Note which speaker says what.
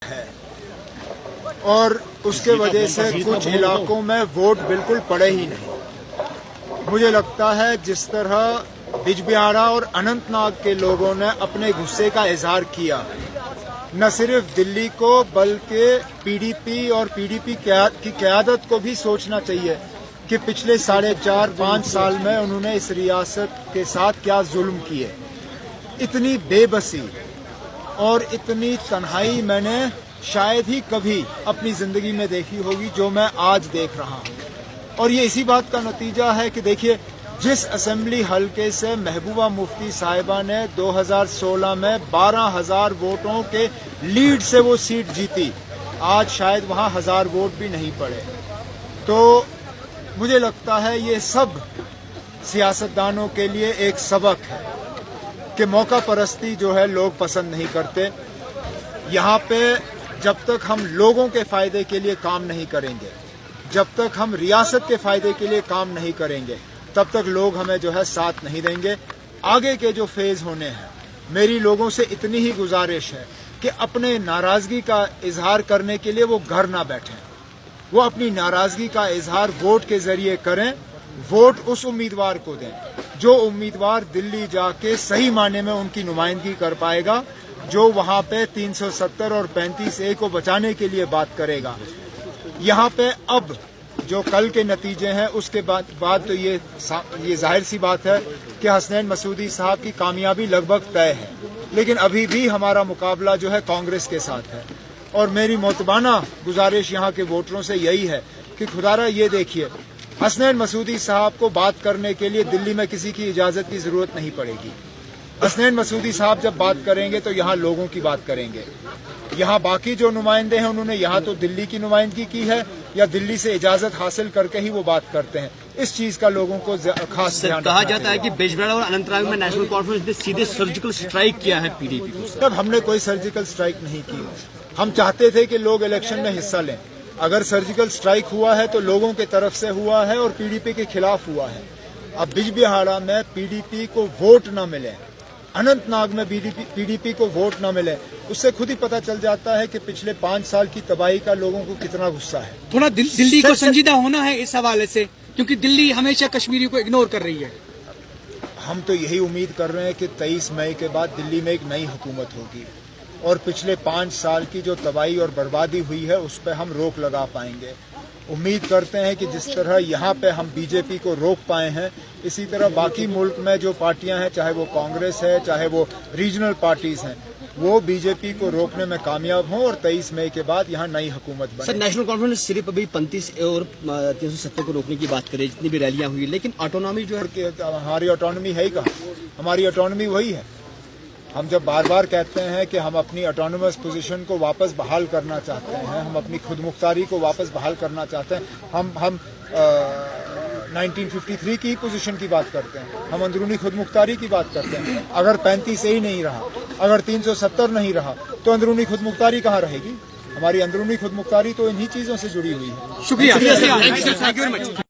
Speaker 1: ہے اور اس کے وجہ سے کچھ علاقوں میں ووٹ بالکل پڑے ہی نہیں۔ مجھے لگتا ہے جس طرح بج بہارا اور اننت ناگ کے لوگوں نے اپنے غصے کا اظہار کیا، نہ صرف دلی کو بلکہ پی ڈی پی اور پی ڈی پی کی قیادت کو بھی سوچنا چاہیے کہ پچھلے 4.5-5 سال میں انہوں نے اس ریاست کے ساتھ کیا ظلم کیے۔ اتنی بے بسی اور اتنی تنہائی میں نے شاید ہی کبھی اپنی زندگی میں دیکھی ہوگی جو میں آج دیکھ رہا ہوں، اور یہ اسی بات کا نتیجہ ہے کہ دیکھیے جس اسمبلی حلقے سے محبوبہ مفتی صاحبہ نے 2016 میں 12,000 ووٹوں کے لیڈ سے وہ سیٹ جیتی، آج شاید وہاں 1000 ووٹ بھی نہیں پڑے۔ تو مجھے لگتا ہے یہ سب سیاستدانوں کے لیے ایک سبق ہے کہ موقع پرستی جو ہے لوگ پسند نہیں کرتے۔ یہاں پہ جب تک ہم لوگوں کے فائدے کے لیے کام نہیں کریں گے، جب تک ہم ریاست کے فائدے کے لیے کام نہیں کریں گے، تب تک لوگ ہمیں جو ہے ساتھ نہیں دیں گے۔ آگے کے جو فیز ہونے ہیں، میری لوگوں سے اتنی ہی گزارش ہے کہ اپنے ناراضگی کا اظہار کرنے کے لیے وہ گھر نہ بیٹھیں، وہ اپنی ناراضگی کا اظہار ووٹ کے ذریعے کریں۔ ووٹ اس امیدوار کو دیں جو امیدوار دلی جا کے صحیح معنی میں ان کی نمائندگی کر پائے گا، جو وہاں پہ 370 اور 35A کو بچانے کے لیے بات کرے گا۔ یہاں پہ اب جو کل کے نتیجے ہیں اس کے بعد تو یہ ظاہر سی بات ہے کہ حسنین مسعودی صاحب کی کامیابی لگ بھگ طے ہے، لیکن ابھی بھی ہمارا مقابلہ جو ہے کانگریس کے ساتھ ہے، اور میری معتبانہ گزارش یہاں کے ووٹروں سے یہی ہے کہ خدارا یہ دیکھیے حسنین مسعودی صاحب کو بات کرنے کے لیے دلی میں کسی کی اجازت کی ضرورت نہیں پڑے گی۔ حسنین مسعودی صاحب جب بات کریں گے تو یہاں لوگوں کی بات کریں گے۔ یہاں باقی جو نمائندے ہیں انہوں نے یہاں تو دلی کی نمائندگی کی ہے یا دلی سے اجازت حاصل کر کے ہی وہ بات کرتے ہیں، اس چیز کا لوگوں کو خاص دھیان
Speaker 2: کہا جاتا ہے کہ بج بہارا اور اننت ناگ میں نیشنل کانفرنس نے سیدھے سرجیکل اسٹرائک کیا ہے پی ڈی پی کو۔
Speaker 1: تب ہم نے کوئی سرجیکل اسٹرائک نہیں کی، ہم چاہتے تھے کہ لوگ الیکشن میں حصہ لیں۔ اگر سرجیکل اسٹرائک ہوا ہے تو لوگوں کے طرف سے ہوا ہے اور پی ڈی پی کے خلاف ہوا ہے۔ اب بج بہارا میں پی ڈی پی کو ووٹ نہ ملے، اننت ناگ میں پی ڈی پی کو ووٹ نہ ملے، اس سے خود ہی پتہ چل جاتا ہے کہ پچھلے 5 سال کی تباہی کا لوگوں کو کتنا غصہ ہے۔
Speaker 3: تھوڑا دلی کو سنجیدہ ہونا ہے اس حوالے سے، کیونکہ دلی ہمیشہ کشمیری کو اگنور کر رہی ہے۔
Speaker 1: ہم تو یہی امید کر رہے ہیں کہ 23 مئی کے بعد دلی میں ایک نئی حکومت ہوگی اور پچھلے 5 سال کی جو تباہی اور بربادی ہوئی ہے اس پہ ہم روک لگا پائیں گے۔ امید کرتے ہیں کہ جس طرح یہاں پہ ہم بی جے پی کو روک پائے ہیں، اسی طرح باقی ملک میں جو پارٹیاں ہیں، چاہے وہ کانگریس ہے چاہے وہ ریجنل پارٹیز ہیں، وہ بی جے پی کو روکنے میں کامیاب ہوں اور 23 مئی کے بعد یہاں نئی حکومت بنے۔
Speaker 2: سر، نیشنل کانفرنس صرف ابھی 35 اور 370 کو روکنے کی بات کرے، جتنی بھی ریلیاں ہوئی، لیکن آٹونومی جو ہے
Speaker 1: ہماری آٹونومی ہے ہی کہاں؟ ہماری آٹونومی وہی ہے۔ ہم جب بار بار کہتے ہیں کہ ہم اپنی آٹونومس پوزیشن کو واپس بحال کرنا چاہتے ہیں، ہم اپنی خود مختاری کو واپس بحال کرنا چاہتے ہیں، ہم 1953 کی پوزیشن کی بات کرتے ہیں، ہم اندرونی خود مختاری کی بات کرتے ہیں۔ اگر 35A ہی نہیں رہا، اگر 370 نہیں رہا تو اندرونی خود مختاری کہاں رہے گی؟ ہماری اندرونی خود مختاری تو انہی چیزوں سے جڑی ہوئی ہے۔
Speaker 3: شکریہ۔